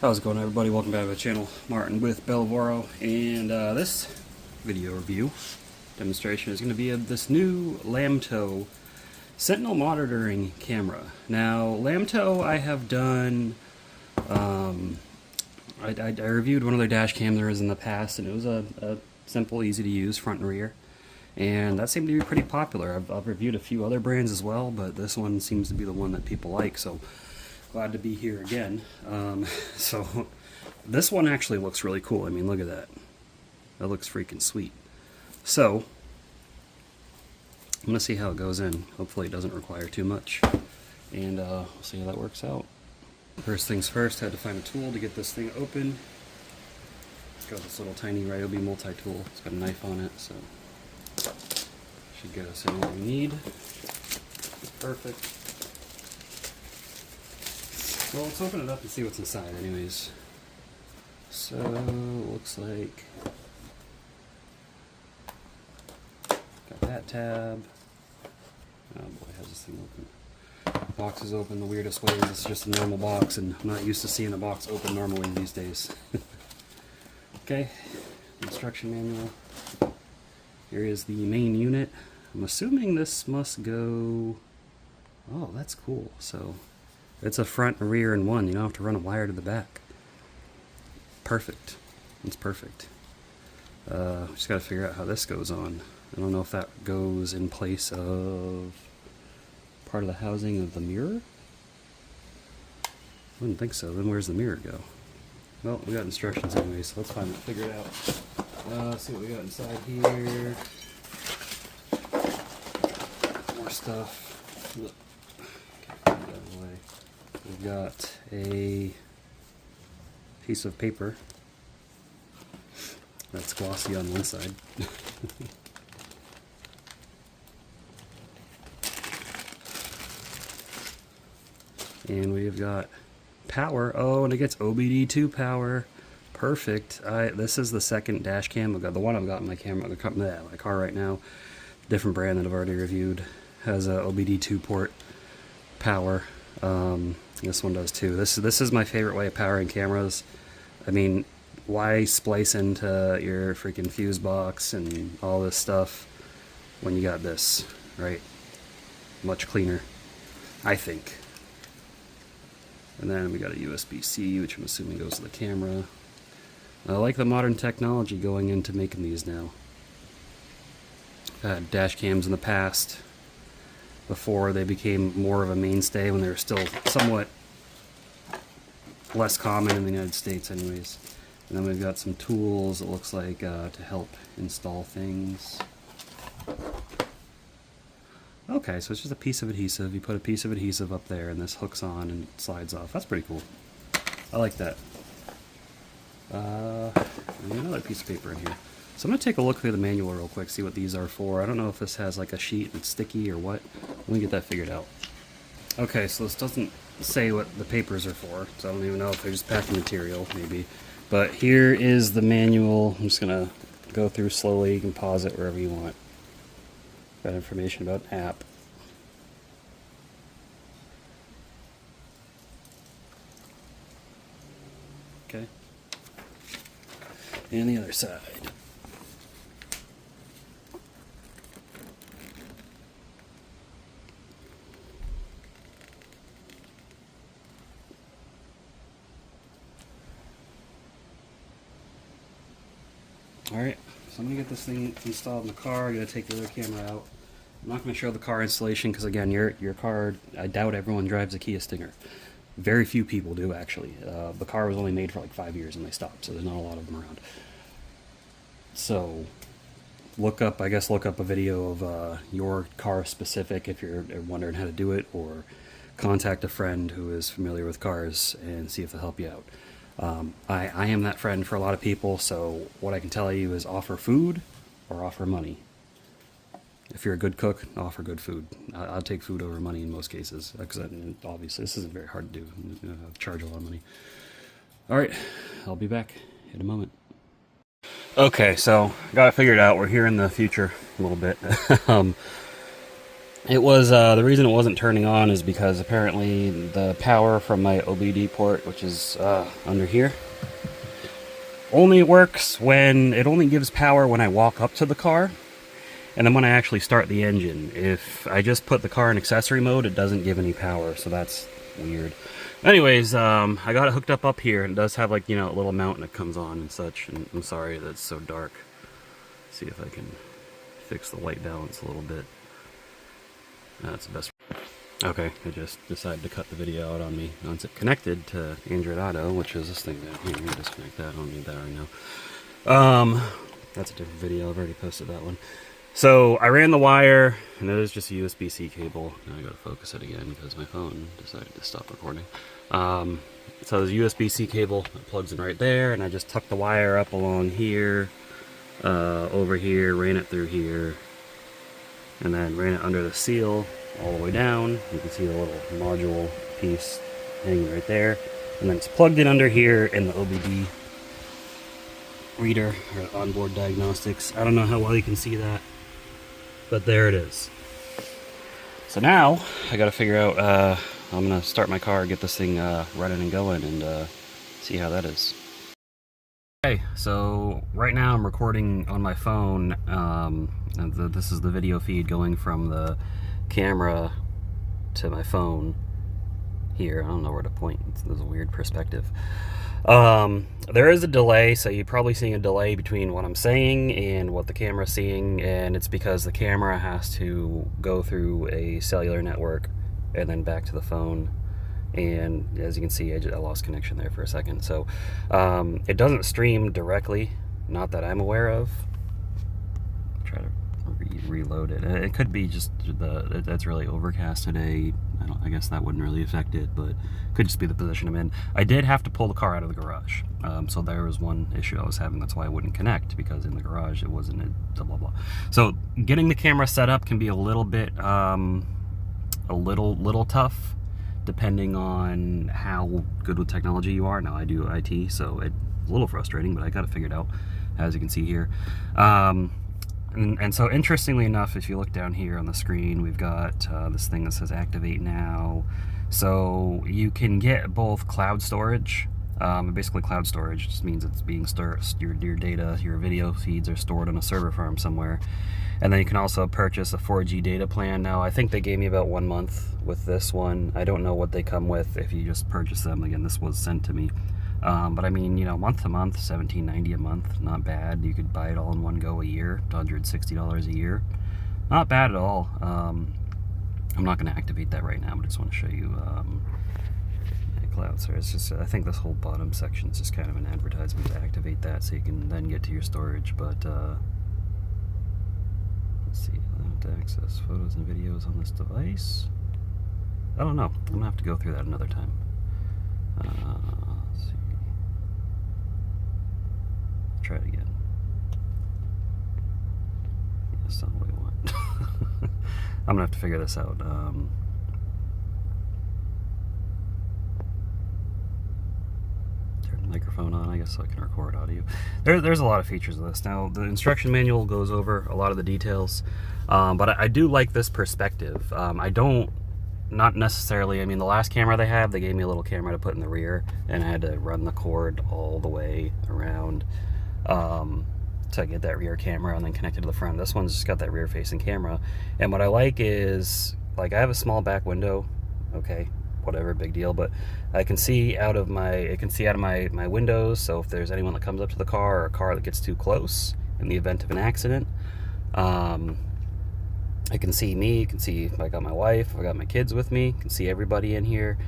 How's it going, everybody? Welcome back to the channel. Martin with Lavoro, and this video review demonstration is going to be of this new Lamtto Sentinel monitoring camera. Now, Lamtto, I have done. I reviewed one of their dash cameras in the past, and it was a simple, easy to use front and rear, and that seemed to be pretty popular. I've reviewed a few other brands as well, but this one seems to be the one that people like. So. Glad to be here again. So this one actually looks really cool. I mean, look at that. That looks freaking sweet. So I'm gonna see how it goes in. Hopefully it doesn't require too much, and we'll see how that works out. First things first, I had to find a tool to get this thing open. It's got this little tiny Ryobi multi-tool. It's got a knife on it, so should get us in what we need. Perfect. Well, let's open it up and see what's inside anyways. So, looks like got that tab. Oh boy, how's this thing open? Box is open the weirdest ways. It's just a normal box, and I'm not used to seeing a box open normally these days. Okay, instruction manual. Here is the main unit. I'm assuming this must go... Oh, that's cool. So it's a front and rear in one. You don't have to run a wire to the back. Perfect. It's perfect. Just got to figure out how this goes on. I don't know if that goes in place of part of the housing of the mirror. I wouldn't think so. Then where's the mirror go? Well, we got instructions anyway, so let's figure it out. Let's see what we got inside here. More stuff. Look. Okay, put it out of the way. We've got a piece of paper that's glossy on one side. And we've got power. Oh, and it gets OBD2 power. Perfect. This is the second dash cam I've got. The one I've got in my car right now, different brand that I've already reviewed, has a OBD2 port power. This one does too. This is my favorite way of powering cameras. I mean, why splice into your freaking fuse box and all this stuff when you got this, right? Much cleaner, I think. And then we got a USB-C, which I'm assuming goes to the camera. I like the modern technology going into making these now. I've had dash cams in the past, before they became more of a mainstay, when they were still somewhat less common in the United States anyways. And then we've got some tools, it looks like, to help install things. Okay, so it's just a piece of adhesive. You put a piece of adhesive up there and this hooks on and slides off. That's pretty cool. I like that. And another piece of paper in here. So I'm going to take a look through the manual real quick, see what these are for. I don't know if this has like a sheet that's sticky or what. Let me get that figured out. Okay, so this doesn't say what the papers are for, so I don't even know if they're just packing material, maybe. But here is the manual. I'm just going to go through slowly. You can pause it wherever you want. Got information about an app. Okay. And the other side. Alright, so I'm going to get this thing installed in the car. I'm going to take the other camera out. I'm not going to show the car installation because, again, your car, I doubt everyone drives a Kia Stinger. Very few people do, actually. The car was only made for like 5 years and they stopped, so there's not a lot of them around. So look up a video of your car specific if you're wondering how to do it, or contact a friend who is familiar with cars and see if they'll help you out. I am that friend for a lot of people, so what I can tell you is offer food or offer money. If you're a good cook, offer good food. I'll take food over money in most cases, because obviously this isn't very hard to do. Charge a lot of money. Alright, I'll be back in a moment. Okay, so got it figured out. We're here in the future a little bit. It was, the reason it wasn't turning on is because apparently the power from my OBD port, which is under here, only works when, it only gives power when I walk up to the car, and then when I actually start the engine. If I just put the car in accessory mode, it doesn't give any power, so that's weird. Anyways, I got it hooked up here, and it does have, like, you know, a little mount that comes on and such, and I'm sorry that's so dark. Let's see if I can fix the white balance a little bit. That's the best. Okay, I just decided to cut the video out on me. Once it connected to Android Auto, which is this thing down here, I'm gonna disconnect that. I don't need that right now. That's a different video. I've already posted that one. So I ran the wire, and it is just a USB-C cable. Now I gotta focus it again because my phone decided to stop recording. So there's a USB-C cable that plugs in right there, and I just tucked the wire up along here, over here, ran it through here, and then ran it under the seal all the way down. You can see the little module piece hanging right there, and then it's plugged in under here in the OBD reader, or onboard diagnostics. I don't know how well you can see that, but there it is. So now I gotta figure out, I'm gonna start my car, get this thing running and going, and see how that is. Okay, so right now I'm recording on my phone. This is the video feed going from the camera to my phone here. I don't know where to point. There's a weird perspective. There is a delay, so you're probably seeing a delay between what I'm saying and what the camera's seeing, and it's because the camera has to go through a cellular network and then back to the phone. And as you can see, I lost connection there for a second. So it doesn't stream directly, not that I'm aware of. Try to reload it. It could be just that's really overcast today. I guess that wouldn't really affect it, but it could just be the position I'm in. I did have to pull the car out of the garage, so there was one issue I was having. That's why I wouldn't connect, because in the garage it wasn't a blah blah. So getting the camera set up can be a little bit a little tough, depending on how good with technology you are. Now I do IT, so it's a little frustrating, but I got it figured out, as you can see here. And so interestingly enough, if you look down here on the screen, we've got this thing that says activate now. So you can get both cloud storage. Basically cloud storage just means it's being stored, your data, your video feeds are stored on a server farm somewhere. And then you can also purchase a 4G data plan. Now I think they gave me about 1 month with this one. I don't know what they come with if you just purchase them. Again, this was sent to me. But I mean, you know, month to month, $17.90 a month, not bad. You could buy it all in one go a year, $160 a year. Not bad at all. I'm not going to activate that right now, but I just want to show you cloud. So it's just, I think this whole bottom section is just kind of an advertisement to activate that, so you can then get to your storage. But let's see, allow to access photos and videos on this device. I don't know. I'm gonna have to go through that another time. Let's see. Try it again. Yeah, that's not what we want. I'm gonna have to figure this out. Turn the microphone on, I guess, so I can record audio. There's a lot of features of this. Now, the instruction manual goes over a lot of the details, but I do like this perspective. I don't, not necessarily, I mean, the last camera they have, they gave me a little camera to put in the rear, and I had to run the cord all the way around to get that rear camera and then connect it to the front. This one's just got that rear facing camera, and what I like is, like, I have a small back window, okay, whatever, big deal, but I can see out of my, my windows, so if there's anyone that comes up to the car, or a car that gets too close in the event of an accident, I can see me, you can see if I got my wife, if I got my kids with me, you can see everybody in here.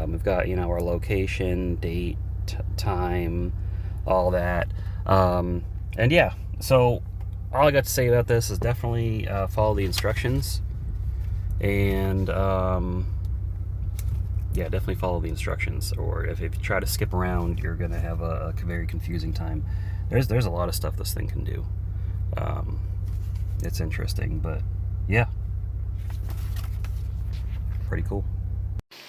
We've got, you know, our location, date, time, all that. And yeah, so all I got to say about this is definitely follow the instructions. And yeah, definitely follow the instructions. Or if you try to skip around, you're going to have a very confusing time. There's a lot of stuff this thing can do. It's interesting, but yeah, pretty cool.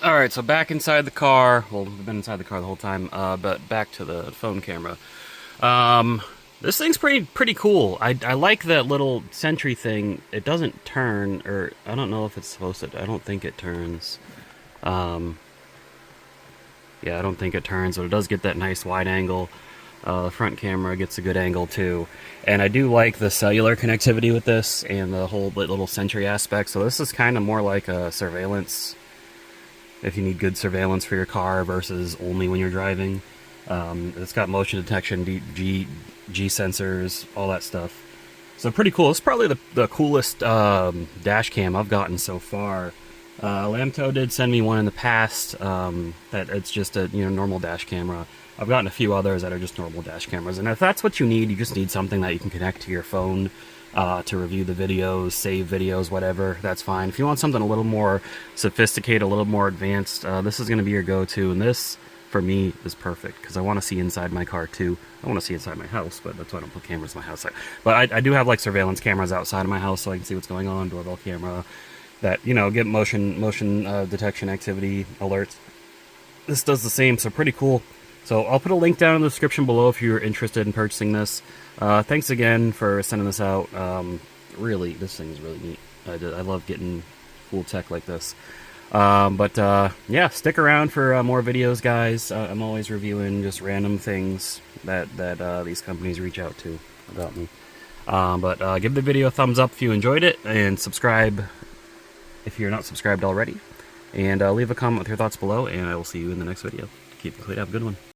All right, so back inside the car. Well, we've been inside the car the whole time, but back to the phone camera. This thing's pretty cool. I like that little Sentry thing. It doesn't turn, or I don't know if it's supposed to. I don't think it turns. Yeah, I don't think it turns, but it does get that nice wide angle. The front camera gets a good angle too. And I do like the cellular connectivity with this and the whole little Sentry aspect. So this is kind of more like a surveillance, if you need good surveillance for your car versus only when you're driving. It's got motion detection, G sensors, all that stuff. So pretty cool. It's probably the coolest dash cam I've gotten so far. Lamtto did send me one in the past that it's just a normal dash camera. I've gotten a few others that are just normal dash cameras, and if that's what you need, you just need something that you can connect to your phone to review the videos, save videos, whatever, that's fine. If you want something a little more sophisticated, a little more advanced, this is going to be your go-to, and this, for me, is perfect, because I want to see inside my car, too. I want to see inside my house, but that's why I don't put cameras in my house. But I do have, like, surveillance cameras outside of my house, so I can see what's going on, doorbell camera, that, get motion detection activity alerts. This does the same, so pretty cool. So I'll put a link down in the description below if you're interested in purchasing this. Thanks again for sending this out. Really, this thing is really neat. I love getting cool tech like this. Yeah, stick around for more videos, guys. I'm always reviewing just random things that these companies reach out to about me. Give the video a thumbs up if you enjoyed it, and subscribe if you're not subscribed already. And leave a comment with your thoughts below, and I will see you in the next video. Keep it clean. Have a good one.